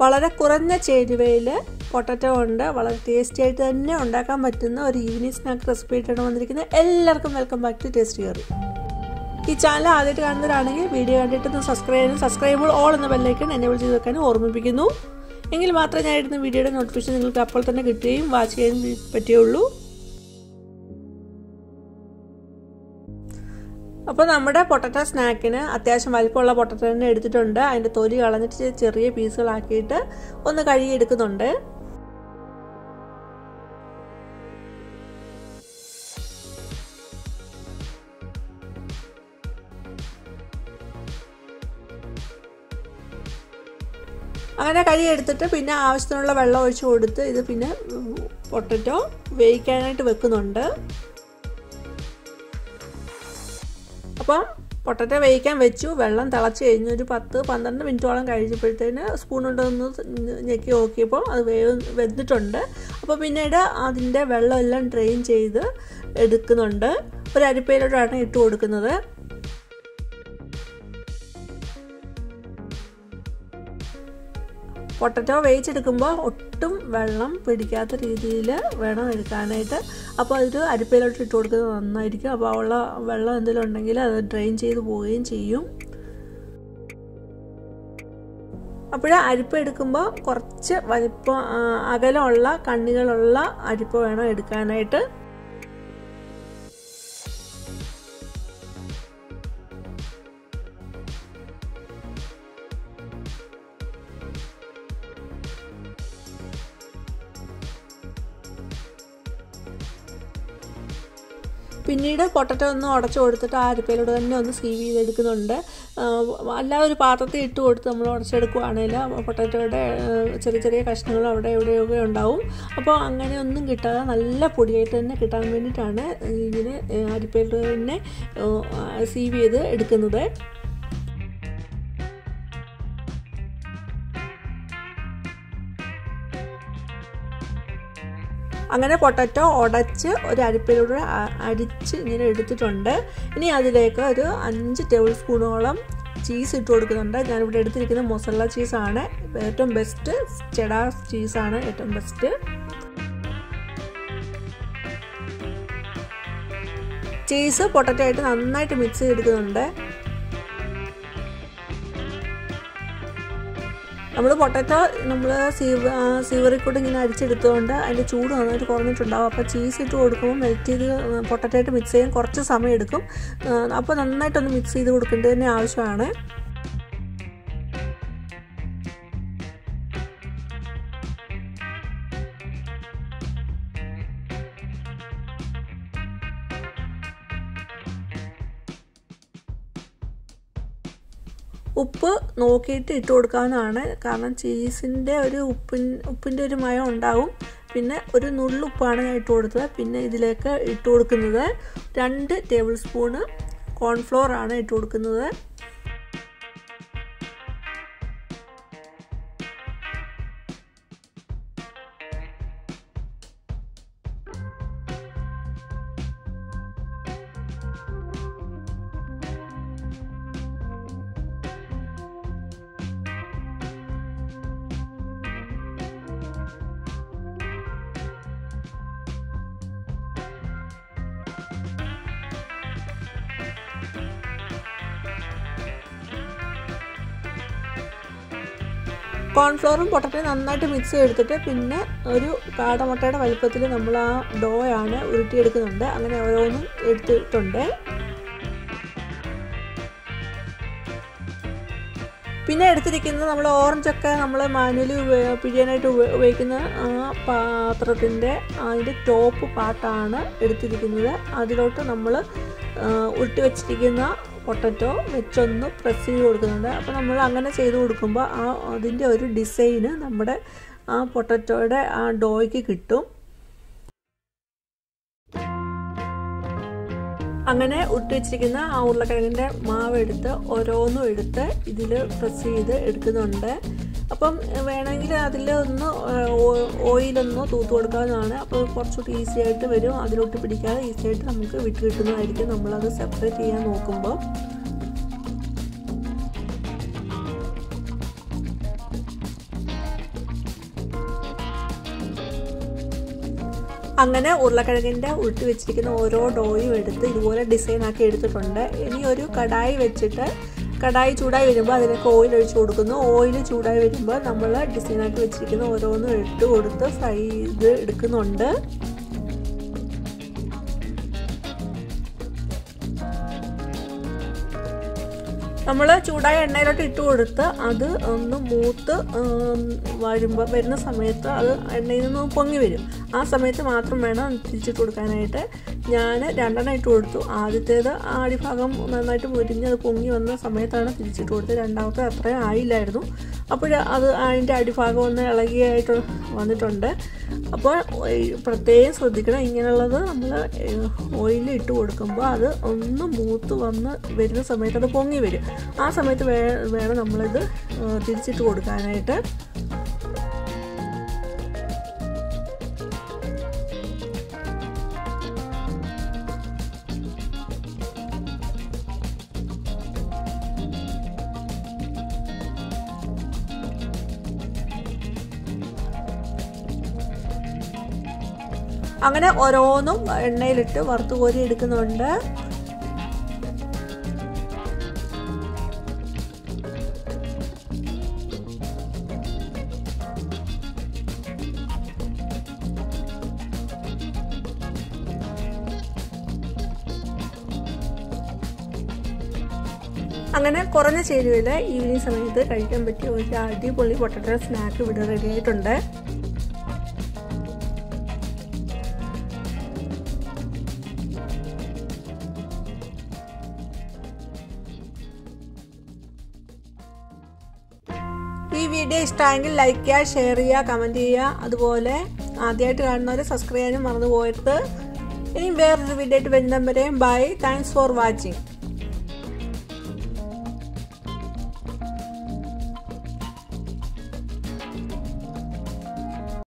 വളരെ കുറഞ്ഞ ചേരുവയിൽ പൊട്ടറ്റോ കൊണ്ട് വളരെ ടേസ്റ്റി ആയിട്ട് തന്നെ ഉണ്ടാക്കാൻ പറ്റുന്ന ഒരു ഈവനിങ് സ്നാക്ക് റെസിപ്പി ആയിട്ടാണ് വന്നിരിക്കുന്നത്. എല്ലാവർക്കും welcome back to tasty curry. ഈ ചാനൽ ആദ്യമായിട്ട് കാണുന്നവരാണെങ്കിൽ വീഡിയോ കണ്ടിട്ട് സബ്സ്ക്രൈബ് ഓൾ എന്ന ബെല്ലൈക്കൺ എനേബിൾ ചെയ്ത് വെക്കാനും ഓർമ്മിപ്പിക്കുന്നു. എങ്കിൽ മാത്രമേ ഞാൻ ഇടുന്ന വീഡിയോയുടെ നോട്ടിഫിക്കേഷൻ നിങ്ങൾക്ക് അപ്പോൾ തന്നെ കിട്ടുകയും വാച്ച് ചെയ്യാൻ പറ്റുകയുള്ളൂ. അപ്പോൾ നമ്മുടെ പൊട്ടറ്റോ സ്നാക്കിന് അത്യാവശ്യം വലിപ്പമുള്ള പൊട്ടറ്റോ തന്നെ എടുത്തിട്ടുണ്ട്. അതിൻ്റെ തൊലി കളഞ്ഞിട്ട് ചെറിയ പീസുകളാക്കിയിട്ട് ഒന്ന് കഴുകിയെടുക്കുന്നുണ്ട്. അങ്ങനെ കഴുകിയെടുത്തിട്ട് പിന്നെ ആവശ്യത്തിനുള്ള വെള്ളം ഒഴിച്ച് കൊടുത്ത് ഇത് പിന്നെ പൊട്ടറ്റോ വേവിക്കാനായിട്ട് വെക്കുന്നുണ്ട്. അപ്പം പൊട്ടറ്റോ വേവിക്കാൻ വെച്ചു. വെള്ളം തിളച്ച് കഴിഞ്ഞ് ഒരു 10-12 മിനിറ്റോളം കഴിഞ്ഞപ്പോഴത്തേന് സ്പൂൺ കൊണ്ടൊന്ന് ഞെക്കി നോക്കിയപ്പോൾ അത് വെന്തിട്ടുണ്ട്. അപ്പോൾ പിന്നീട് അതിൻ്റെ വെള്ളമെല്ലാം ഡ്രെയിൻ ചെയ്ത് എടുക്കുന്നുണ്ട്. ഒരു അരിപ്പയിലോട്ടാണ് ഇട്ട് കൊടുക്കുന്നത്. പൊട്ടറ്റോ വേവിച്ചെടുക്കുമ്പോൾ ഒട്ടും വെള്ളം പിടിക്കാത്ത രീതിയിൽ വേണം എടുക്കാനായിട്ട്. അപ്പോൾ അതൊരു അരിപ്പയിലോട്ട് ഇട്ട് കൊടുക്കുന്നത് നന്നായിരിക്കും. അപ്പോൾ ഉള്ള വെള്ളം എന്തെങ്കിലും ഉണ്ടെങ്കിൽ അത് ഡ്രെയിൻ ചെയ്ത് പോവുകയും ചെയ്യും. അപ്പോൾ അരിപ്പ എടുക്കുമ്പോൾ കുറച്ച് വലിപ്പം അകലമുള്ള കണ്ണികളുള്ള അരിപ്പ വേണം എടുക്കാനായിട്ട്. പിന്നീട് പൊട്ടറ്റോ ഒന്ന് ഉടച്ചു കൊടുത്തിട്ട് ആ അരിപ്പയിലൂടെ തന്നെ ഒന്ന് സീവ് ചെയ്തെടുക്കുന്നുണ്ട്. അല്ലാതെ ഒരു പാത്രത്തിൽ ഇട്ട് കൊടുത്ത് നമ്മൾ ഉടച്ചെടുക്കുകയാണെങ്കിൽ പൊട്ടറ്റോയുടെ ചെറിയ ചെറിയ കഷ്ണങ്ങൾ അവിടെ എവിടെയൊക്കെ ഉണ്ടാവും. അപ്പോൾ അങ്ങനെയൊന്നും കിട്ടാതെ നല്ല പൊടിയായിട്ട് തന്നെ കിട്ടാൻ വേണ്ടിയിട്ടാണ് ഇങ്ങനെ അരിപ്പയിലൂടെ തന്നെ സീവ് ചെയ്ത് എടുക്കുന്നത്. അങ്ങനെ പൊട്ടറ്റോ ഉടച്ച് ഒരു അരിപ്പയിലൂടെ അരിച്ച് ഇങ്ങനെ എടുത്തിട്ടുണ്ട്. ഇനി അതിലേക്ക് ഒരു 5 ടേബിൾ സ്പൂണോളം ചീസ് ഇട്ട് കൊടുക്കുന്നുണ്ട്. ഞാനിവിടെ എടുത്തിരിക്കുന്ന മൊസറല്ല ചീസാണ് ഏറ്റവും ബെസ്റ്റ്. ചെഡാർ ചീസാണ് ഏറ്റവും ബെസ്റ്റ്. ചീസ് പൊട്ടറ്റോ ആയിട്ട് നന്നായിട്ട് മിക്സ് ചെയ്തെടുക്കുന്നുണ്ട്. പൊട്ടറ്റോ സീവറിൽ കൂടെ ഇങ്ങനെ അരിച്ചെടുത്തുകൊണ്ട് അതിൻ്റെ ചൂട് നന്നായിട്ട് കുറഞ്ഞിട്ടുണ്ടാകും. അപ്പോൾ ചീസ് ഇട്ട് കൊടുക്കുമ്പോൾ മെൽറ്റ് ചെയ്ത് പൊട്ടറ്റോ ആയിട്ട് മിക്സ് ചെയ്യാൻ കുറച്ച് സമയം എടുക്കും. അപ്പോൾ നന്നായിട്ടൊന്ന് മിക്സ് ചെയ്ത് കൊടുക്കേണ്ടത് തന്നെ ആവശ്യമാണ്. ഉപ്പ് നോക്കിയിട്ട് ഇട്ട് കൊടുക്കാവുന്നതാണ്. കാരണം ചീസിൻ്റെ ഒരു ഉപ്പിൻ്റെ ഒരു മയം ഉണ്ടാവും. പിന്നെ ഒരു നുള്ളുപ്പാണ് ഞാൻ ഇട്ട് കൊടുത്തത്. പിന്നെ ഇതിലേക്ക് ഇട്ട് കൊടുക്കുന്നത് 2 ടേബിൾ സ്പൂണ് കോൺഫ്ലോർ ആണ് ഇട്ട് കൊടുക്കുന്നത്. കോൺഫ്ലോറും പൊട്ടറ്റോയും നന്നായിട്ട് മിക്സ് ചെയ്തെടുത്തിട്ട് പിന്നെ ഒരു കാടമുട്ടയുടെ വലിപ്പത്തിൽ നമ്മൾ ആ ഡോയാണ് ഉരുട്ടിയെടുക്കുന്നുണ്ട്. അങ്ങനെ ഓരോന്നും എടുത്തിട്ടുണ്ട്. പിന്നെ എടുത്തിരിക്കുന്നത് നമ്മൾ ഓറഞ്ചൊക്കെ നമ്മൾ മാനുവലി പിഴിയാനായിട്ട് ഉപയോഗിക്കുന്ന ആ പാത്രത്തിൻ്റെ അതിൻ്റെ ടോപ്പ് പാർട്ടാണ് എടുത്തിരിക്കുന്നത്. അതിലോട്ട് നമ്മൾ ഉരുട്ടി വച്ചിരിക്കുന്ന പൊട്ടറ്റോ വെച്ചൊന്ന് പ്രസ് ചെയ്ത് കൊടുക്കുന്നുണ്ട്. അപ്പോൾ നമ്മൾ അങ്ങനെ ചെയ്ത് കൊടുക്കുമ്പോൾ അതിൻ്റെ ഒരു ഡിസൈന് നമ്മുടെ ആ പൊട്ടറ്റോയുടെ ആ ഡോയ്ക്ക് കിട്ടും. അങ്ങനെ ഉരുട്ടി വെച്ചിരിക്കുന്ന ആ ഉരുളക്കിഴങ്ങിൻ്റെ മാവ് എടുത്ത് ഓരോന്നും എടുത്ത് ഇതിൽ പ്രസ് ചെയ്ത് എടുക്കുന്നുണ്ട്. അപ്പം വേണമെങ്കിൽ അതിൽ ഒന്ന് ഓയിലൊന്ന് തൂത്ത് കൊടുക്കാവുന്നതാണ്. അപ്പോൾ കുറച്ചുകൂടി ഈസി ആയിട്ട് വരും. അതിലോട്ട് പിടിക്കാതെ ഈസി ആയിട്ട് നമുക്ക് വിട്ട് കിട്ടുന്നതായിരിക്കും നമ്മളത് സെപ്പറേറ്റ് ചെയ്യാൻ നോക്കുമ്പോൾ. അങ്ങനെ ഉരുളക്കിഴങ്ങിൻ്റെ ഉരുട്ടി വെച്ചിരിക്കുന്ന ഓരോ ഡോയും എടുത്ത് ഇതുപോലെ ഡിസൈനാക്കി എടുത്തിട്ടുണ്ട്. ഇനി ഒരു കടായി വെച്ചിട്ട് കടായി ചൂടായി വരുമ്പോൾ അതിലേക്ക് ഓയിൽ ഒഴിച്ച് കൊടുക്കുന്നു. ഓയിൽ ചൂടായി വരുമ്പോൾ നമ്മൾ ഡിസൈനാക്കി വെച്ചിരിക്കുന്ന ഓരോന്നും ഇട്ട് കൊടുത്ത് ഫ്രൈ ചെയ്ത് എടുക്കുന്നുണ്ട്. നമ്മൾ ചൂടായ എണ്ണയിലോട്ട് ഇട്ട് കൊടുത്ത് അത് ഒന്ന് മൂത്ത് വരുന്ന സമയത്ത് അത് എണ്ണയിൽ നിന്ന് പൊങ്ങി വരും. ആ സമയത്ത് മാത്രം വേണം തിരിച്ചിട്ട് കൊടുക്കാനായിട്ട്. ഞാൻ 2 ഇട്ട് കൊടുത്തു. ആദ്യത്തേത് അടിഭാഗം നന്നായിട്ട് മുരിഞ്ഞ് അത് പൊങ്ങി വന്ന സമയത്താണ് തിരിച്ചിട്ട് കൊടുത്തത്. രണ്ടാമത്തെ അത്രയും ആയില്ലായിരുന്നു. അപ്പോൾ അത് അതിൻ്റെ അടിഭാഗം ഒന്ന് ഇളകിയായിട്ട് വന്നിട്ടുണ്ട്. അപ്പോൾ പ്രത്യേകം ശ്രദ്ധിക്കണം, ഇങ്ങനെയുള്ളത് നമ്മൾ ഓയിലിൽ ഇട്ട് കൊടുക്കുമ്പോൾ അത് ഒന്ന് മൂത്ത് വരുന്ന സമയത്ത് അത് പൊങ്ങി വരും. ആ സമയത്ത് വേണം നമ്മളിത് തിരിച്ചിട്ട് കൊടുക്കാനായിട്ട്. അങ്ങനെ ഓരോന്നും എണ്ണയിലിട്ട് വറുത്ത് കോരി എടുക്കുന്നുണ്ട്. അങ്ങനെ കുറഞ്ഞ ചേരുവയിൽ ഈവനിങ് സമയത്ത് കഴിക്കാൻ പറ്റിയ ഒരു അടിപൊളി പൊട്ടറ്റോ സ്നാക്ക് ഇവിടെ റെഡി ആയിട്ടുണ്ട്. ഈ വീഡിയോ ഇഷ്ടമായെങ്കിൽ ലൈക്ക് ചെയ്യുക, ഷെയർ ചെയ്യുക, കമൻറ്റ് ചെയ്യുക. അതുപോലെ ആദ്യമായിട്ട് കാണുന്നവർ സബ്സ്ക്രൈബ് ചെയ്യാനും മറന്നു പോകരുത്. ഇനി വേറൊരു വീഡിയോ ആയിട്ട് വരുന്നവരെയും ബൈ. Thanks for watching.